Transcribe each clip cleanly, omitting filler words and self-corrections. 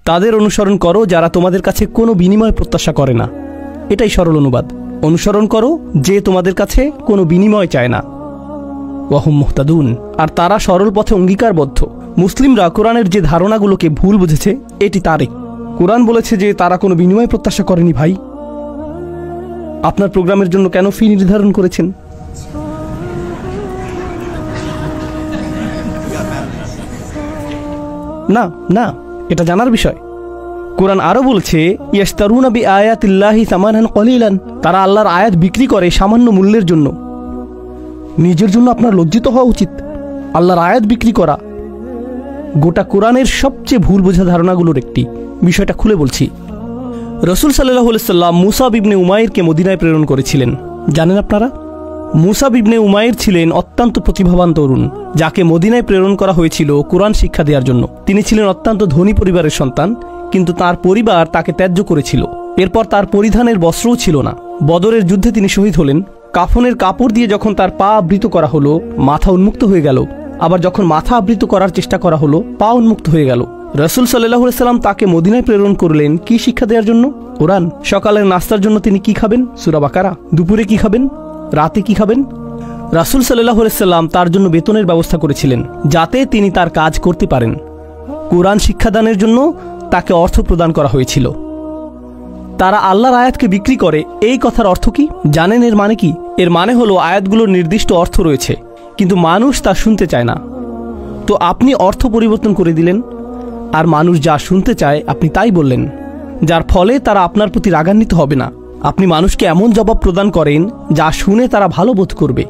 তাদের অনুসরণ করো যারা তোমাদের কাছে কোনো বিনিময় প্রত্যাশা করে না। এটাই সরল অনুবাদ। অনুসরণ করো যে তোমাদের কাছে কোনো বিনিময় চায় না। ওয়াহুম মুহতাদুন, আর তারা সরল পথে অঙ্গীকারবদ্ধ। মুসলিমরা কোরআনের যে ধারণাগুলোকে ভুল বুঝেছে এটি তারেক। কোরআন বলেছে যে তারা কোনো বিনিময় প্রত্যাশা করেনি। ভাই, আপনার প্রোগ্রামের জন্য কেন ফি নির্ধারণ করেছেন? না না, এটা জানার বিষয়। কোরআন আরো বলছে ইয়াশতারুনা বিআয়াতিল্লাহি সামানান কলিলান, তারা আল্লাহর আয়াত বিক্রি করে সামান্য মূল্যের জন্য। নিজের জন্য আপনার লজ্জিত হওয়া উচিত। আল্লাহর আয়াত বিক্রি করা গোটা কোরআনের সবচেয়ে ভুল বোঝা ধারণাগুলোর একটি। বিষয়টা খুলে বলছি। রসুল সাল্লাল্লাহু আলাইহি সাল্লাম মুসাব ইবনে উমাইরকে মদিনায় প্রেরণ করেছিলেন। জানেন আপনারা? মুসাব ইবনে উমাইর ছিলেন অত্যন্ত প্রতিভাবান তরুণ, যাকে মদিনায় প্রেরণ করা হয়েছিল কোরআন শিক্ষা দেওয়ার জন্য। তিনি ছিলেন অত্যন্ত ধনী পরিবারের সন্তান, কিন্তু তার পরিবার তাকে ত্যায্য করেছিল। এরপর তার পরিধানের বস্ত্রও ছিল না। বদরের যুদ্ধে তিনি শহীদ হলেন। কাফনের কাপড় দিয়ে যখন তার পা আবৃত করা হলো, মাথা উন্মুক্ত হয়ে গেল। আবার যখন মাথা আবৃত করার চেষ্টা করা হলো, পা উন্মুক্ত হয়ে গেল। রাসূল সাল্লাল্লাহু আলাইহি সাল্লাম তাকে মদিনায় প্রেরণ করলেন কি শিক্ষা দেওয়ার জন্য? কোরআন। সকালের নাস্তার জন্য তিনি কি খাবেন? সূরা বাকারা। দুপুরে কি খাবেন? রাতে কি খাবেন? রাসূল সাল্লাল্লাহু আলাইহি সাল্লাম তার জন্য বেতনের ব্যবস্থা করেছিলেন, যাতে তিনি তার কাজ করতে পারেন। কোরআন শিক্ষাদানের জন্য তাকে অর্থ প্রদান করা হয়েছিল। তারা আল্লাহর আয়াতকে বিক্রি করে, এই কথার অর্থ কি জানেন? এর মানে কি? এর মানে হলো আয়াতগুলোর নির্দিষ্ট অর্থ রয়েছে, কিন্তু মানুষ তা শুনতে চায় না। তো আপনি অর্থ পরিবর্তন করে দিলেন, আর মানুষ যা শুনতে চায় আপনি তাই বললেন, যার ফলে তারা আপনার প্রতি রাগান্বিত হবে না। আপনি মানুষকে এমন জবাব প্রদান করেন যা শুনে তারা ভালো বোধ করবে,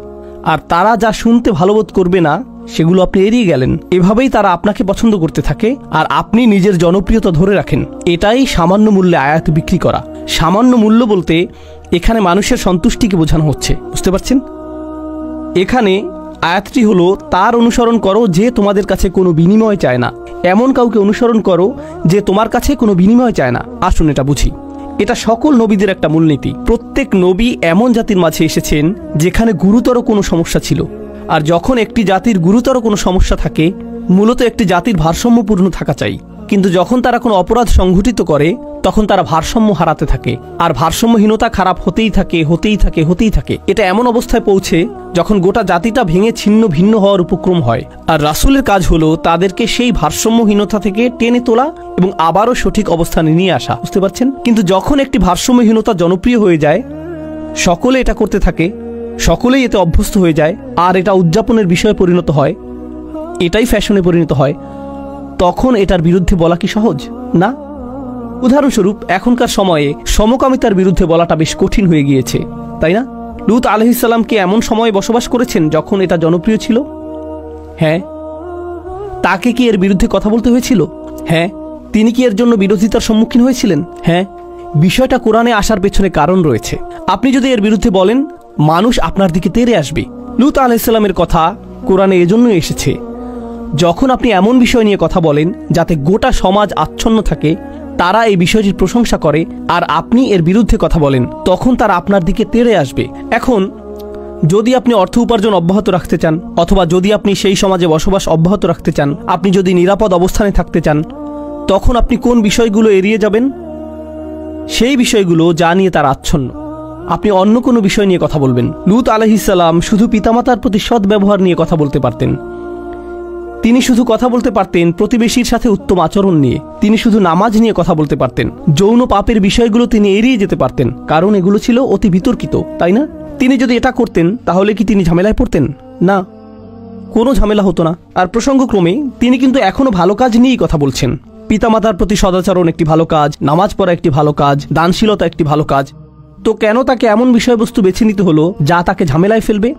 আর তারা যা শুনতে ভালো বোধ করবে না সেগুলো আপনি এড়িয়ে গেলেন। এভাবেই তারা আপনাকে পছন্দ করতে থাকে, আর আপনি নিজের জনপ্রিয়তা ধরে রাখেন। এটাই সামান্য মূল্যে আয়াত বিক্রি করা। সামান্য মূল্য বলতে এখানে মানুষের সন্তুষ্টিকে বোঝানো হচ্ছে। বুঝতে পারছেন? এখানে আয়াতটি হলো তার অনুসরণ করো যে তোমাদের কাছে কোনো বিনিময় চায় না। এমন কাউকে অনুসরণ করো যে তোমার কাছে কোনো বিনিময় চায় না। আসুন এটা বুঝি। এটা সকল নবীদের একটা মূলনীতি। প্রত্যেক নবী এমন জাতির মাঝে এসেছেন যেখানে গুরুতর কোনো সমস্যা ছিল, আর যখন একটি জাতির গুরুতর কোনো সমস্যা থাকে, মূলত একটি জাতির ভারসাম্যপূর্ণ থাকা চাই। কিন্তু যখন তারা কোনো অপরাধ সংঘটিত করে, তখন তারা ভারসাম্য হারাতে থাকে, আর ভারসাম্যহীনতা খারাপ হতেই থাকে, হতেই থাকে, হতেই থাকে। এটা এমন অবস্থায় পৌঁছে যখন গোটা জাতিটা ভেঙে ছিন্ন ভিন্ন হওয়ার উপক্রম হয়। আর রাসূলের কাজ হলো তাদেরকে সেই ভারসাম্যহীনতা থেকে টেনে তোলা এবং আবারও সঠিক অবস্থানে নিয়ে আসা। বুঝতে পারছেন? কিন্তু যখন একটি ভারসাম্যহীনতা জনপ্রিয় হয়ে যায়, সকলে এটা করতে থাকে, সকলেই এতে অভ্যস্ত হয়ে যায়, আর এটা উদযাপনের বিষয়ে পরিণত হয়, এটাই ফ্যাশনে পরিণত হয়, তখন এটার বিরুদ্ধে বলা কি সহজ? না। উদাহরণস্বরূপ এখনকার সময়ে সমকামিতার বিরুদ্ধে বলাটা বেশ কঠিন হয়ে গিয়েছে, তাই না? লূত আলাইহিস সালাম কি এমন সময়ে বসবাস করেছেন যখন এটা জনপ্রিয় ছিল? হ্যাঁ। তাকে কি এর বিরুদ্ধে কথা বলতে হয়েছিল? হ্যাঁ। তিনি কি এর জন্য বিরোধিতার সম্মুখীন হয়েছিলেন? হ্যাঁ। বিষয়টা কোরআনে আসার পেছনে কারণ রয়েছে। আপনি যদি এর বিরুদ্ধে বলেন, মানুষ আপনার দিকে তেড়ে আসবে। লূত আলাইহিস সালামের কথা কোরআনে এজন্যই এসেছে। যখন আপনি এমন বিষয় নিয়ে কথা বলেন যাতে গোটা সমাজ আচ্ছন্ন থাকে, তারা এই বিষয়টির প্রশংসা করে, আর আপনি এর বিরুদ্ধে কথা বলেন, তখন তারা আপনার দিকে তেড়ে আসবে। এখন যদি আপনি অর্থ উপার্জন অব্যাহত রাখতে চান, অথবা যদি আপনি সেই সমাজে বসবাস অব্যাহত রাখতে চান, আপনি যদি নিরাপদ অবস্থানে থাকতে চান, তখন আপনি কোন বিষয়গুলো এড়িয়ে যাবেন? সেই বিষয়গুলো যা নিয়ে তারা আচ্ছন্ন। আপনি অন্য কোনো বিষয় নিয়ে কথা বলবেন। লূত আলাইহিস সালাম শুধু পিতামাতার প্রতি সৎ ব্যবহার নিয়ে কথা বলতে পারতেন। তিনি শুধু কথা বলতে পারতেন প্রতিবেশীর সাথে উত্তম আচরণ নিয়ে। তিনি শুধু নামাজ নিয়ে কথা বলতে পারতেন। যৌন পাপের বিষয়গুলো তিনি এড়িয়ে যেতে পারতেন, কারণ এগুলো ছিল অতি বিতর্কিত, তাই না? তিনি যদি এটা করতেন তাহলে কি তিনি ঝামেলায় পড়তেন? না, কোনো ঝামেলা হতো না। আর প্রসঙ্গক্রমে তিনি কিন্তু এখনো ভালো কাজ নিয়েই কথা বলছেন। পিতামাতার প্রতি সদাচরণ একটি ভালো কাজ, নামাজ পড়া একটি ভালো কাজ, দানশীলতা একটি ভালো কাজ। তো কেন তাকে এমন বিষয়বস্তু বেছে নিতে হলো যা তাকে ঝামেলায় ফেলবে?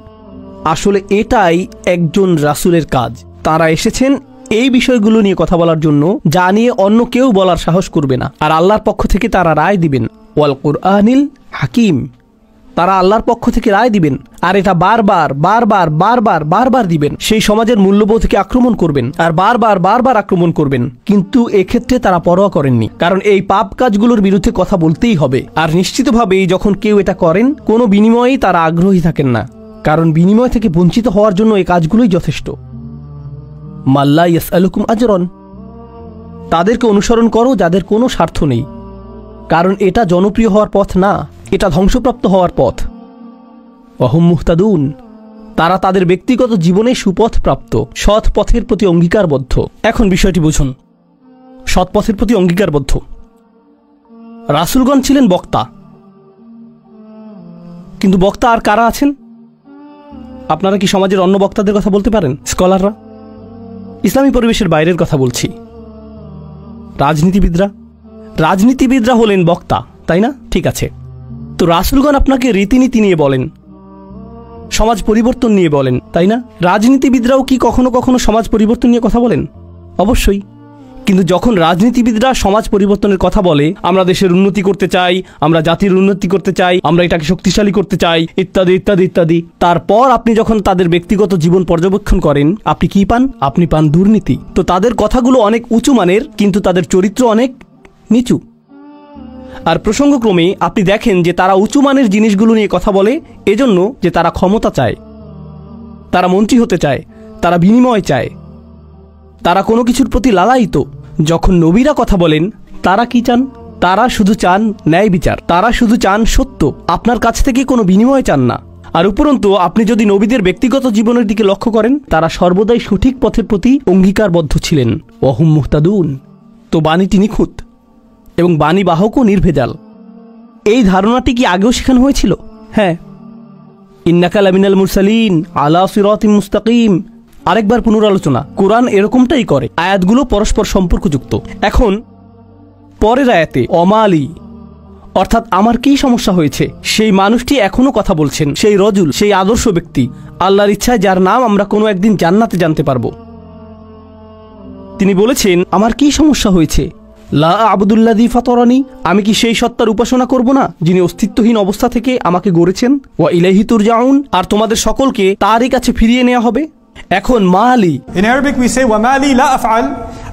আসলে এটাই একজন রাসূলের কাজ। তারা এসেছেন এই বিষয়গুলো নিয়ে কথা বলার জন্য, যা নিয়ে অন্য কেউ বলার সাহস করবে না। আর আল্লাহর পক্ষ থেকে তারা রায় দিবেন। ওয়াল কুরআনিল হাকিম। তারা আল্লাহর পক্ষ থেকে রায় দিবেন, আর এটা বারবার বারবার বারবার বারবার দিবেন। সেই সমাজের মূল্যবোধকে আক্রমণ করবেন, আর বারবার বারবার আক্রমণ করবেন। কিন্তু এক্ষেত্রে তারা পরোয়া করেননি, কারণ এই পাপ কাজগুলোর বিরুদ্ধে কথা বলতেই হবে। আর নিশ্চিতভাবেই যখন কেউ এটা করেন, কোনো বিনিময়েই তারা আগ্রহী থাকেন না, কারণ বিনিময় থেকে বঞ্চিত হওয়ার জন্য এই কাজগুলোই যথেষ্ট। মাল্লা ইয়াসআলুকুম আজরান। তাদেরকে অনুসরণ করো যাদের কোনো স্বার্থ নেই, কারণ এটা জনপ্রিয় হওয়ার পথ না, এটা ধ্বংসপ্রাপ্ত হওয়ার পথ। ওয়াহুম মুহতাদুন, তারা তাদের ব্যক্তিগত জীবনে সুপথ প্রাপ্ত, সৎ পথের প্রতি অঙ্গীকারবদ্ধ। এখন বিষয়টি বুঝুন, সৎ পথের প্রতি অঙ্গীকারবদ্ধ। রাসূলগণ ছিলেন বক্তা, কিন্তু বক্তা আর কারা আছেন? আপনারা কি সমাজের অন্য বক্তাদের কথা বলতে পারেন? স্কলাররা, ইসলামী পরিবেশের বাইরের কথা বলছি। রাজনীতিবিদরা হলেন বক্তা, তাই না? ঠিক আছে, তো রাসূলগণ আপনাকে রীতিনীতি নিয়ে বলেন, সমাজ পরিবর্তন নিয়ে বলেন, তাই না? রাজনীতিবিদরাও কি কখনো কখনো সমাজ পরিবর্তন নিয়ে কথা বলেন? অবশ্যই। কিন্তু যখন রাজনীতিবিদরা সমাজ পরিবর্তনের কথা বলে, আমরা দেশের উন্নতি করতে চাই, আমরা জাতির উন্নতি করতে চাই, আমরা এটাকে শক্তিশালী করতে চাই, ইত্যাদি ইত্যাদি ইত্যাদি, তারপর আপনি যখন তাদের ব্যক্তিগত জীবন পর্যবেক্ষণ করেন, আপনি কি পান? আপনি পান দুর্নীতি। তো তাদের কথাগুলো অনেক উঁচু মানের, কিন্তু তাদের চরিত্র অনেক নিচু। আর প্রসঙ্গক্রমে আপনি দেখেন যে তারা উঁচু মানের জিনিসগুলো নিয়ে কথা বলে এজন্য যে তারা ক্ষমতা চায়, তারা মন্ত্রী হতে চায়, তারা বিনিময় চায়, তারা কোনো কিছুর প্রতি লালায়িত। যখন নবীরা কথা বলেন, তারা কি চান? তারা শুধু চান ন্যায় বিচার, তারা শুধু চান সত্য, আপনার কাছ থেকে কোনো বিনিময় চান না। আর উপরন্তু আপনি যদি নবীদের ব্যক্তিগত জীবনের দিকে লক্ষ্য করেন, তারা সর্বদাই সঠিক পথের প্রতি অঙ্গীকারবদ্ধ ছিলেন। ওয়াহুম মুহতাদুন, তো বাণীটি নিখুঁত এবং বাণীবাহকও নির্ভেজাল। এই ধারণাটি কি আগেও শেখানো হয়েছিল? হ্যাঁ, ইন্নাকা লামিনাল মুরসালিন আলা সিরাতিম মুস্তাকিম, আরেকবার পুনরালোচনা। কোরআন এরকমটাই করে, আয়াতগুলো পরস্পর সম্পর্কযুক্ত। এখন পরের আয়াতে অমালি, অর্থাৎ আমার কি সমস্যা হয়েছে, সেই মানুষটি এখনো কথা বলছেন, সেই রজুল, সেই আদর্শ ব্যক্তি, আল্লাহর ইচ্ছায় যার নাম আমরা কোনো একদিন জান্নাতে জানতে পারবো। তিনি বলেছেন, আমার কি সমস্যা হয়েছে? লা আবুদুল্লাযী ফাতারানি, আমি কি সেই সত্তার উপাসনা করব না যিনি অস্তিত্বহীন অবস্থা থেকে আমাকে গড়েছেন? ওয়া ইলাইহি তুরজাউন, আর তোমাদের সকলকে তারই কাছে ফিরিয়ে নেওয়া হবে। এখন মালি, In Arabic we say wa mali la af'al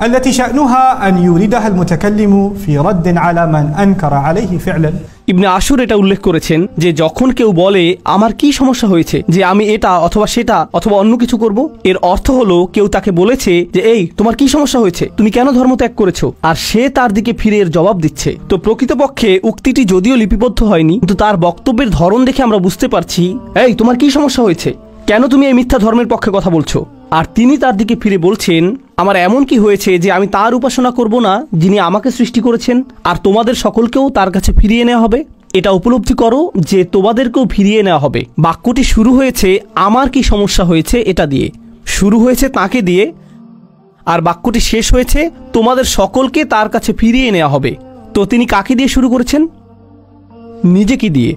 التي شأنها أن يوردها المتكلم في رد على من أنكر عليه فعلا। ইবনে আশুর এটা উল্লেখ করেছেন যে যখন কেউ বলে আমার কি সমস্যা হয়েছে যে আমি এটা অথবা সেটা অথবা অন্য কিছু করব, এর অর্থ হলো কেউ তাকে বলেছে যে এই তোমার কি সমস্যা হয়েছে, তুমি কেন ধর্ম ত্যাগ করেছো, আর সে তার দিকে ফিরে এর জবাব দিচ্ছে। তো প্রকৃতপক্ষে উক্তিটি যদিও লিপিবদ্ধ হয়নি, কিন্তু তার বক্তব্যের ধরন দেখে আমরা বুঝতে পারছি এই তোমার কি সমস্যা হয়েছে, কেন তুমি এই মিথ্যা ধর্মের পক্ষে কথা বলছো। আর তিনি তার দিকে ফিরে বলছেন আমার এমন কি হয়েছে যে আমি তার উপাসনা করব না যিনি আমাকে সৃষ্টি করেছেন, আর তোমাদের সকলকেও তার কাছে ফিরিয়ে নেওয়া হবে। এটা উপলব্ধি করো যে তোমাদেরকেও ফিরিয়ে নেওয়া হবে। বাক্যটি শুরু হয়েছে আমার কি সমস্যা হয়েছে এটা দিয়ে, শুরু হয়েছে তাকে দিয়ে, আর বাক্যটি শেষ হয়েছে তোমাদের সকলকে তার কাছে ফিরিয়ে নেওয়া হবে। তো তিনি কাকে দিয়ে শুরু করেছেন? নিজেকে দিয়ে।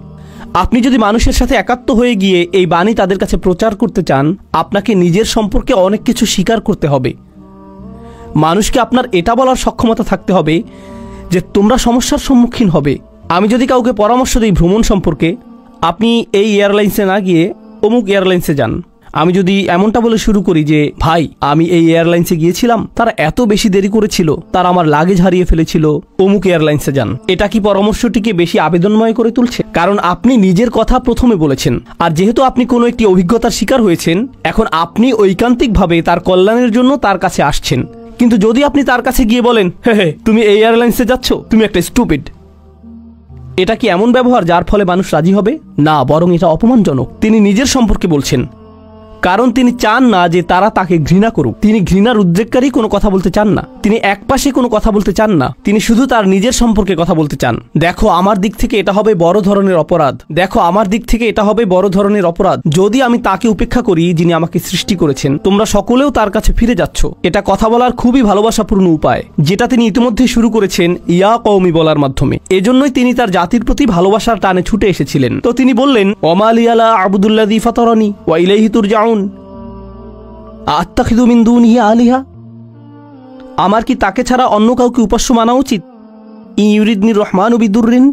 আপনি যদি মানুষের সাথে একাত্ম হয়ে গিয়ে এই বাণী তাদের কাছে প্রচার করতে চান, আপনাকে নিজের সম্পর্কে অনেক কিছু স্বীকার করতে হবে। মানুষকে আপনার এটা বলার সক্ষমতা থাকতে হবে যে তোমরা সমস্যার সম্মুখীন হবে। আমি যদি কাউকে পরামর্শ দিই ভ্রমণ সম্পর্কে, আপনি এই এয়ারলাইন্সে না গিয়ে অমুক এয়ারলাইন্সে যান। আমি যদি এমনটা বলে শুরু করি যে ভাই আমি এই এয়ারলাইন্সে গিয়েছিলাম, তারা এত বেশি দেরি করেছিল, তারা আমার লাগেজ হারিয়ে ফেলেছিল, অমুক এয়ারলাইন্সে যান, এটা কি পরামর্শটিকে বেশি আবেদনময় করে তুলছে? কারণ আপনি নিজের কথা প্রথমে বলেছেন, আর যেহেতু আপনি কোনো একটি অভিজ্ঞতার শিকার হয়েছেন, এখন আপনি ঐকান্তিকভাবে তার কল্যাণের জন্য তার কাছে আসছেন। কিন্তু যদি আপনি তার কাছে গিয়ে বলেন হে তুমি এই এয়ারলাইন্সে যাচ্ছ, তুমি একটা স্টুপিড, এটা কি এমন ব্যবহার যার ফলে মানুষ রাজি হবে? না, বরং এটা অপমানজনক। তিনি নিজের সম্পর্কে বলছেন, কারণ তিনি চান না যে তারা তাকে ঘৃণা করুক। তিনি ঘৃণার উদ্রেককারী কোনো কথা বলতে চান না, তিনি একপাশে কোনো কথা বলতে চান না, তিনি শুধু তার নিজের সম্পর্কে কথা বলতে চান। দেখো আমার দিক থেকে এটা হবে বড় ধরনের অপরাধ, দেখো আমার দিক থেকে এটা হবে বড় ধরনের অপরাধ যদি আমি তাকে উপেক্ষা করি যিনি আমাকে সৃষ্টি করেছেন। তোমরা সকলেও তার কাছে ফিরে যাচ্ছ। এটা কথা বলার খুবই ভালোবাসাপূর্ণ উপায়, যেটা তিনি ইতিমধ্যে শুরু করেছেন ইয়া কওমি বলার মাধ্যমে। এজন্যই তিনি তার জাতির প্রতি ভালোবাসার টানে ছুটে এসেছিলেন। তো তিনি বললেন ওমালি আলা আবুদুল্লাযী ফাতারানি ওয়া ইলাইহি তুরজাউন আত্তাখিযু মিন দুনিহি আলিহা, আমার কি তাকে ছাড়া অন্য কাউকে উপাস্য মানা উচিত? ইউরিদনি রহমানু বিদুররিন,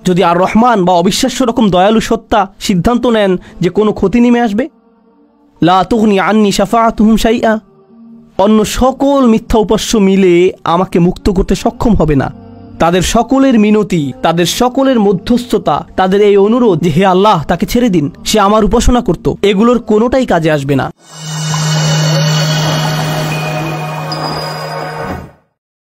যদি আর রহমান বা অবিশ্বাস্য রকম দয়ালু সত্তা সিদ্ধান্ত নেন যে কোনো ক্ষতি নেমে আসবে, লা তুগনি আন্নি শাফাআতুহুম শাইআ, অন্য সকল মিথ্যা উপাস্য মিলে আমাকে মুক্ত করতে সক্ষম হবে না। তাদের সকলের মিনতি, তাদের সকলের মধ্যস্থতা, তাদের এই অনুরোধ যে হে আল্লাহ তাকে ছেড়ে দিন, সে আমার উপাসনা করত, এগুলোর কোনোটাই কাজে আসবে না।